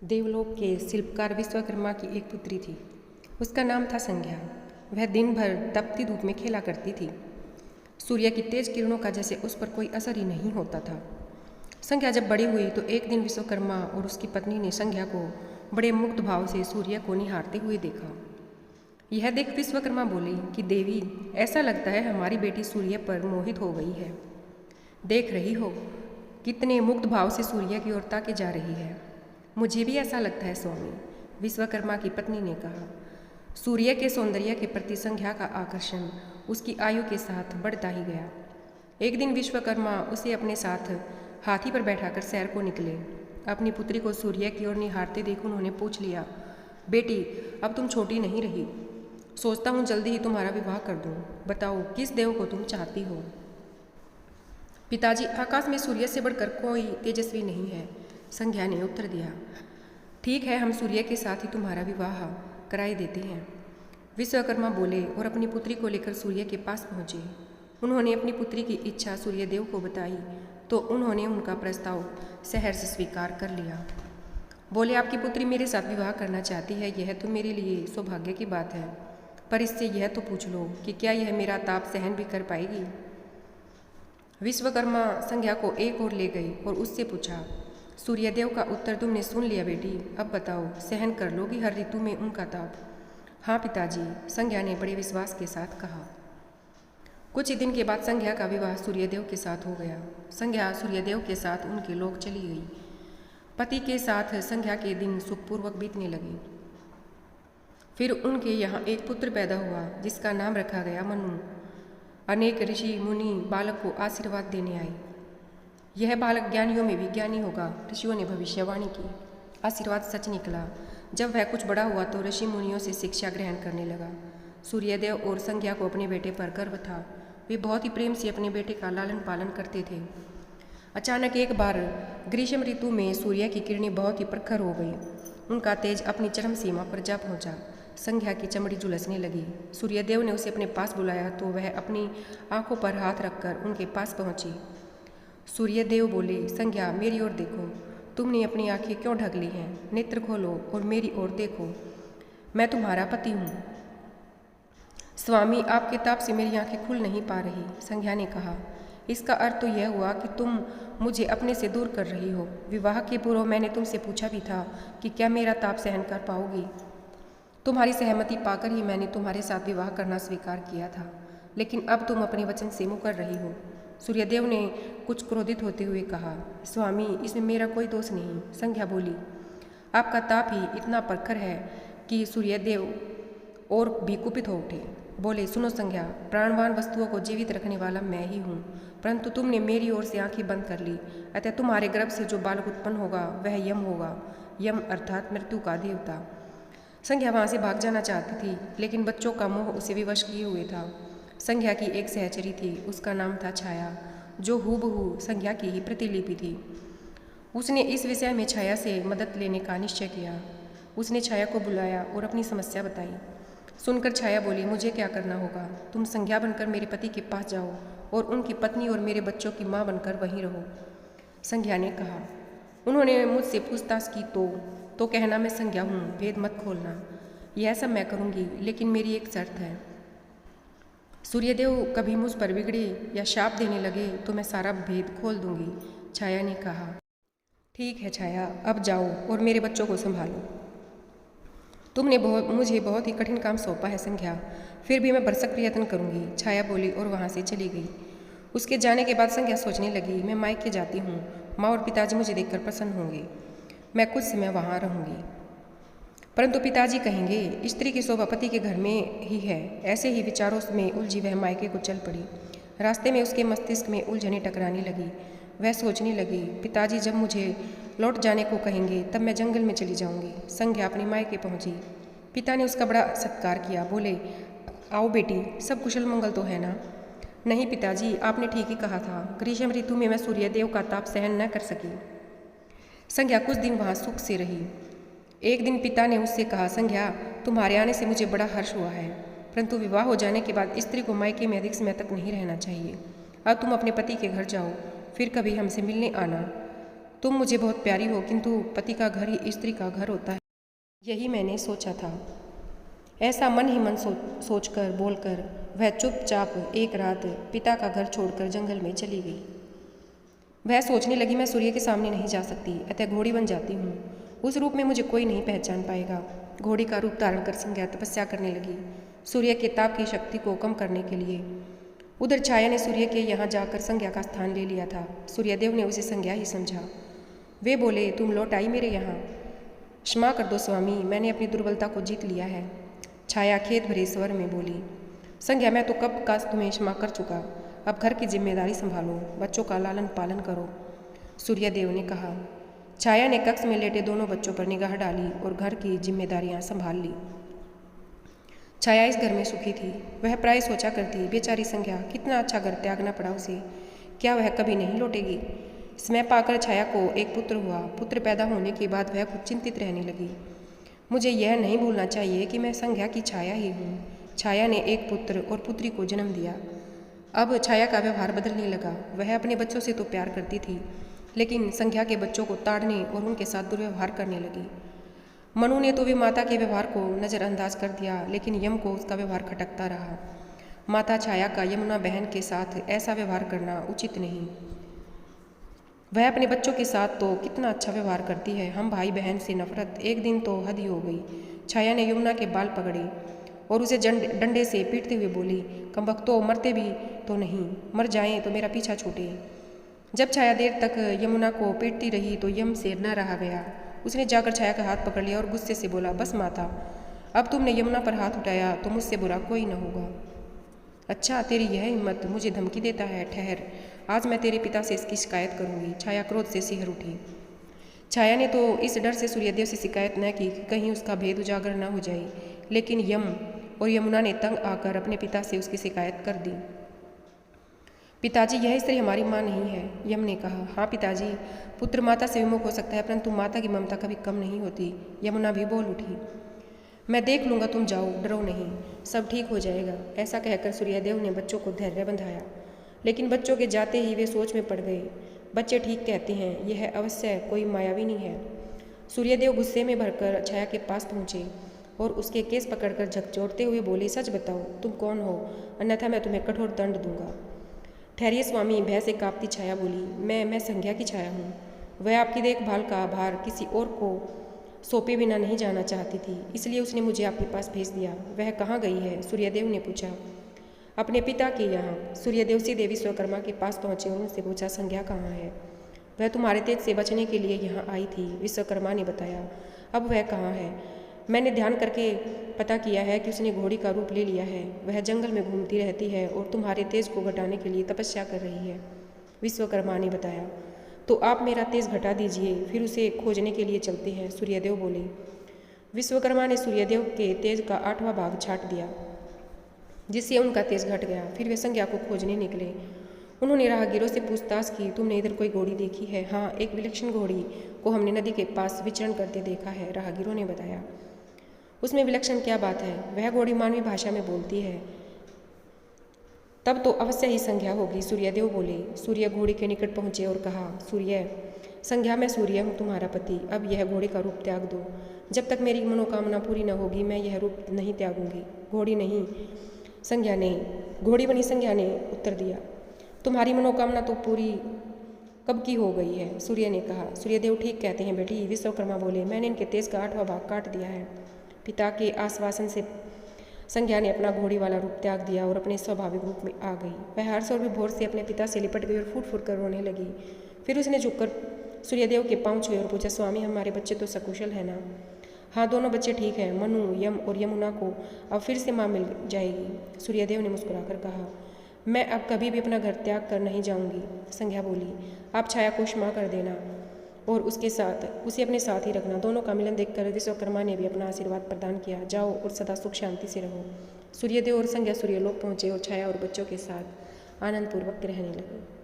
देवलोक के शिल्पकार विश्वकर्मा की एक पुत्री थी। उसका नाम था संध्या। वह दिन भर तपती धूप में खेला करती थी। सूर्य की तेज किरणों का जैसे उस पर कोई असर ही नहीं होता था। संध्या जब बड़ी हुई तो एक दिन विश्वकर्मा और उसकी पत्नी ने संध्या को बड़े मुग्ध भाव से सूर्य को निहारते हुए देखा। यह देख विश्वकर्मा बोले कि देवी, ऐसा लगता है हमारी बेटी सूर्य पर मोहित हो गई है। देख रही हो कितने मुग्ध भाव से सूर्य की ओर ताके जा रही है। मुझे भी ऐसा लगता है स्वामी, विश्वकर्मा की पत्नी ने कहा। सूर्य के सौंदर्य के प्रति संध्या का आकर्षण उसकी आयु के साथ बढ़ता ही गया। एक दिन विश्वकर्मा उसे अपने साथ हाथी पर बैठाकर सैर को निकले। अपनी पुत्री को सूर्य की ओर निहारते देख उन्होंने पूछ लिया, बेटी, अब तुम छोटी नहीं रही। सोचता हूँ जल्दी ही तुम्हारा विवाह कर दूँ। बताओ किस देव को तुम चाहती हो। पिताजी, आकाश में सूर्य से बढ़कर कोई तेजस्वी नहीं है, संध्या ने उत्तर दिया। ठीक है, हम सूर्य के साथ ही तुम्हारा विवाह कराई देते हैं, विश्वकर्मा बोले और अपनी पुत्री को लेकर सूर्य के पास पहुँचे। उन्होंने अपनी पुत्री की इच्छा सूर्यदेव को बताई तो उन्होंने उनका प्रस्ताव सहर्ष स्वीकार कर लिया। बोले, आपकी पुत्री मेरे साथ विवाह करना चाहती है, यह तो मेरे लिए सौभाग्य की बात है, पर इससे यह तो पूछ लो कि क्या यह मेरा ताप सहन भी कर पाएगी। विश्वकर्मा संध्या को एक ओर ले गई और उससे पूछा, सूर्यदेव का उत्तर तुमने सुन लिया बेटी, अब बताओ सहन कर लोगी हर ऋतु में उनका ताप। हाँ पिताजी, संध्या ने बड़े विश्वास के साथ कहा। कुछ ही दिन के बाद संध्या का विवाह सूर्यदेव के साथ हो गया। संध्या सूर्यदेव के साथ उनके लोक चली गई। पति के साथ संध्या के दिन सुखपूर्वक बीतने लगे। फिर उनके यहाँ एक पुत्र पैदा हुआ जिसका नाम रखा गया मनु। अनेक ऋषि मुनि बालक को आशीर्वाद देने आए। यह बालक ज्ञानियों में भी ज्ञानी होगा, ऋषियों ने भविष्यवाणी की। आशीर्वाद सच निकला। जब वह कुछ बड़ा हुआ तो ऋषि मुनियों से शिक्षा ग्रहण करने लगा। सूर्यदेव और संध्या को अपने बेटे पर गर्व था। वे बहुत ही प्रेम से अपने बेटे का लालन पालन करते थे। अचानक एक बार ग्रीष्म ऋतु में सूर्य की किरणें बहुत ही प्रखर हो गई। उनका तेज अपनी चरम सीमा पर जा पहुंचा। संध्या की चमड़ी झुलसने लगी। सूर्यदेव ने उसे अपने पास बुलाया तो वह अपनी आंखों पर हाथ रखकर उनके पास पहुंची। सूर्यदेव बोले, संध्या मेरी ओर देखो, तुमने अपनी आंखें क्यों ढक ली हैं? नेत्र खोलो और मेरी ओर देखो, मैं तुम्हारा पति हूँ। स्वामी, आपके ताप से मेरी आंखें खुल नहीं पा रही, संध्या ने कहा। इसका अर्थ तो यह हुआ कि तुम मुझे अपने से दूर कर रही हो। विवाह के पूर्व मैंने तुमसे पूछा भी था कि क्या मेरा ताप सहन कर पाओगी। तुम्हारी सहमति पाकर ही मैंने तुम्हारे साथ विवाह करना स्वीकार किया था, लेकिन अब तुम अपने वचन से मुकर रही हो। सूर्यदेव ने कुछ क्रोधित होते हुए कहा। स्वामी, इसमें मेरा कोई दोष नहीं, संध्या बोली। आपका ताप ही इतना प्रखर है कि सूर्यदेव और भी कुपित हो उठे। बोले, सुनो संध्या, प्राणवान वस्तुओं को जीवित रखने वाला मैं ही हूँ, परंतु तुमने मेरी ओर से आंखें बंद कर ली, अतः तुम्हारे गर्भ से जो बालक उत्पन्न होगा वह यम होगा। यम अर्थात मृत्यु का देवता। संध्या वहाँ से भाग जाना चाहती थी, लेकिन बच्चों का मोह उसे विवश किए हुए था। संध्या की एक सहचरी थी, उसका नाम था छाया, जो हूबहू संध्या की ही प्रतिलिपि थी। उसने इस विषय में छाया से मदद लेने का निश्चय किया। उसने छाया को बुलाया और अपनी समस्या बताई। सुनकर छाया बोली, मुझे क्या करना होगा? तुम संध्या बनकर मेरे पति के पास जाओ और उनकी पत्नी और मेरे बच्चों की माँ बनकर वहीं रहो, संध्या ने कहा। उन्होंने मुझसे पूछताछ की तो कहना मैं संध्या हूँ, भेद मत खोलना। यह सब मैं करूँगी, लेकिन मेरी एक शर्त है। सूर्यदेव कभी मुझ पर बिगड़े या शाप देने लगे तो मैं सारा भेद खोल दूंगी, छाया ने कहा। ठीक है छाया, अब जाओ और मेरे बच्चों को संभालो। तुमने मुझे बहुत ही कठिन काम सौंपा है संध्या, फिर भी मैं भरसक प्रयत्न करूंगी, छाया बोली और वहाँ से चली गई। उसके जाने के बाद संध्या सोचने लगी, मैं मायके जाती हूँ, माँ और पिताजी मुझे देखकर प्रसन्न होंगे, मैं कुछ समय वहाँ रहूँगी। परंतु पिताजी कहेंगे, स्त्री की शोभा पति के घर में ही है। ऐसे ही विचारों में उलझी वह मायके को चल पड़ी। रास्ते में उसके मस्तिष्क में उलझने टकराने लगी। वह सोचने लगी, पिताजी जब मुझे लौट जाने को कहेंगे तब मैं जंगल में चली जाऊंगी। संध्या अपने मायके पहुंची। पिता ने उसका बड़ा सत्कार किया। बोले, आओ बेटी, सब कुशल मंगल तो है ना? नहीं पिताजी, आपने ठीक ही कहा था, ग्रीष्म ऋतु में मैं सूर्यदेव का ताप सहन न कर सकी। संध्या कुछ दिन वहाँ सुख से रही। एक दिन पिता ने उससे कहा, संध्या, तुम्हारे आने से मुझे बड़ा हर्ष हुआ है, परंतु विवाह हो जाने के बाद स्त्री को मायके में अधिक समय तक नहीं रहना चाहिए। अब तुम अपने पति के घर जाओ, फिर कभी हमसे मिलने आना। तुम मुझे बहुत प्यारी हो, किंतु पति का घर ही स्त्री का घर होता है, यही मैंने सोचा था। ऐसा मन ही मन सोचकर बोलकर वह चुपचाप एक रात पिता का घर छोड़कर जंगल में चली गई। वह सोचने लगी, मैं सूर्य के सामने नहीं जा सकती, अतः घोड़ी बन जाती हूँ। उस रूप में मुझे कोई नहीं पहचान पाएगा। घोड़ी का रूप धारण कर संज्ञा तपस्या करने लगी, सूर्य के ताप की शक्ति को कम करने के लिए। उधर छाया ने सूर्य के यहाँ जाकर संज्ञा का स्थान ले लिया था। सूर्यदेव ने उसे संज्ञा ही समझा। वे बोले, तुम लौट आई मेरे यहाँ। क्षमा कर दो स्वामी, मैंने अपनी दुर्बलता को जीत लिया है। छाया खेत भरे स्वर में बोली, संज्ञा मैं तो कब का तुम्हें क्षमा कर चुका, अब घर की जिम्मेदारी संभालो, बच्चों का लालन पालन करो। सूर्यदेव ने कहा। छाया ने कक्ष में लेटे दोनों बच्चों पर निगाह डाली और घर की जिम्मेदारियां संभाल ली। छाया इस घर में सुखी थी। वह प्राय सोचा करती, बेचारी संज्ञा, कितना अच्छा घर त्यागना पड़ा उसे, क्या वह कभी नहीं लौटेगी। समय पाकर छाया को एक पुत्र हुआ। पुत्र पैदा होने के बाद वह खुद चिंतित रहने लगी। मुझे यह नहीं भूलना चाहिए कि मैं संज्ञा की छाया ही हूँ। छाया ने एक पुत्र और पुत्री को जन्म दिया। अब छाया का व्यवहार बदलने लगा। वह अपने बच्चों से तो प्यार करती थी, लेकिन संज्ञा के बच्चों को ताड़ने और उनके साथ दुर्व्यवहार करने लगी। मनु ने तो वे माता के व्यवहार को नज़रअंदाज कर दिया, लेकिन यम को उसका व्यवहार खटकता रहा। माता छाया का यमुना बहन के साथ ऐसा व्यवहार करना उचित नहीं। वह अपने बच्चों के साथ तो कितना अच्छा व्यवहार करती है, हम भाई बहन से नफरत, एक दिन तो हद ही हो गई। छाया ने यमुना के बाल पकड़े और उसे डंडे से पीटते हुए बोली, कमबख्तो, मरते भी तो नहीं, मर जाएं तो मेरा पीछा छूटे। जब छाया देर तक यमुना को पीटती रही तो यम से न रहा गया। उसने जाकर छाया का हाथ पकड़ लिया और गुस्से से बोला, बस माता, अब तुमने यमुना पर हाथ उठाया तो मुझसे बुरा कोई न होगा। अच्छा, तेरी यह हिम्मत, मुझे धमकी देता है। ठहर, आज मैं तेरे पिता से इसकी शिकायत करूंगी। छाया क्रोध से सिहर उठी। छाया ने तो इस डर से सूर्यदेव से शिकायत न की कि कहीं उसका भेद उजागर न हो जाए, लेकिन यम और यमुना ने तंग आकर अपने पिता से उसकी शिकायत कर दी। पिताजी, यह स्त्री हमारी माँ नहीं है, यम ने कहा। हाँ पिताजी, पुत्र माता से विमुख हो सकता है, परंतु माता की ममता कभी कम नहीं होती। यमुना भी बोल उठी। मैं देख लूँगा, तुम जाओ, डरो नहीं, सब ठीक हो जाएगा। ऐसा कहकर सूर्यदेव ने बच्चों को धैर्य बंधाया, लेकिन बच्चों के जाते ही वे सोच में पड़ गए। बच्चे ठीक कहते हैं, यह अवश्य कोई मायाविनी है। सूर्यदेव गुस्से में भरकर छाया के पास पहुँचे और उसके केस पकड़कर झकझोरते हुए बोले, सच बताओ, तुम कौन हो, अन्यथा मैं तुम्हें कठोर दंड दूंगा। ठहरिए स्वामी, भय से कांपती छाया बोली, मैं संज्ञा की छाया हूँ। वह आपकी देखभाल का भार किसी और को सौंपे बिना नहीं जाना चाहती थी, इसलिए उसने मुझे आपके पास भेज दिया। वह कहाँ गई है? सूर्यदेव ने पूछा। अपने पिता के यहाँ। सूर्यदेव सीधे विश्वकर्मा के पास पहुँचे और उनसे पूछा, संज्ञा कहाँ है? वह तुम्हारे तेज से बचने के लिए यहाँ आई थी, विश्वकर्मा ने बताया। अब वह कहाँ है? मैंने ध्यान करके पता किया है कि उसने घोड़ी का रूप ले लिया है। वह जंगल में घूमती रहती है और तुम्हारे तेज को घटाने के लिए तपस्या कर रही है, विश्वकर्मा ने बताया। तो आप मेरा तेज घटा दीजिए, फिर उसे खोजने के लिए चलते हैं, सूर्यदेव बोले। विश्वकर्मा ने सूर्यदेव के तेज का 8वां भाग छाट दिया, जिससे उनका तेज घट गया। फिर वे संज्ञा को खोजने निकले। उन्होंने राहगीरों से पूछताछ की, तुमने इधर कोई घोड़ी देखी है? हाँ, एक विलक्षण घोड़ी को हमने नदी के पास विचरण करते देखा है, राहगीरों ने बताया। उसमें विलक्षण क्या बात है? वह घोड़ी मानवी भाषा में बोलती है। तब तो अवश्य ही संज्ञा होगी, सूर्यदेव बोले। सूर्य घोड़ी के निकट पहुंचे और कहा, सूर्य, संज्ञा, मैं सूर्य हूँ, तुम्हारा पति। अब यह घोड़ी का रूप त्याग दो। जब तक मेरी मनोकामना पूरी न होगी मैं यह रूप नहीं त्यागूंगी। घोड़ी नहीं, संज्ञा ने, घोड़ी बनी संज्ञा ने उत्तर दिया। तुम्हारी मनोकामना तो पूरी कब की हो गई है, सूर्य ने कहा। सूर्यदेव ठीक कहते हैं बेटी, विश्वकर्मा बोले। मैंने इनके तेज का 8वां भाग काट दिया है। पिता के आश्वासन से संज्ञा ने अपना घोड़ी वाला रूप त्याग दिया और अपने स्वाभाविक रूप में आ गई। वह हर्ष और विभोर से अपने पिता से लिपट गई और फूट फूट कर रोने लगी। फिर उसने झुककर सूर्यदेव के पांव छुए और पूछा, स्वामी, हमारे बच्चे तो सकुशल है ना? हाँ, दोनों बच्चे ठीक हैं। मनु, यम और यमुना को अब फिर से माँ मिल जाएगी, सूर्यदेव ने मुस्कुराकर कहा। मैं अब कभी भी अपना घर त्याग कर नहीं जाऊंगी, संज्ञा बोली। आप छाया को क्षमा कर देना और उसे अपने साथ ही रखना। दोनों का मिलन देखकर विश्वकर्मा ने भी अपना आशीर्वाद प्रदान किया। जाओ और सदा सुख शांति से रहो। सूर्यदेव और संज्ञा सूर्यलोक पहुँचे और छाया और बच्चों के साथ आनंदपूर्वक रहने लगे।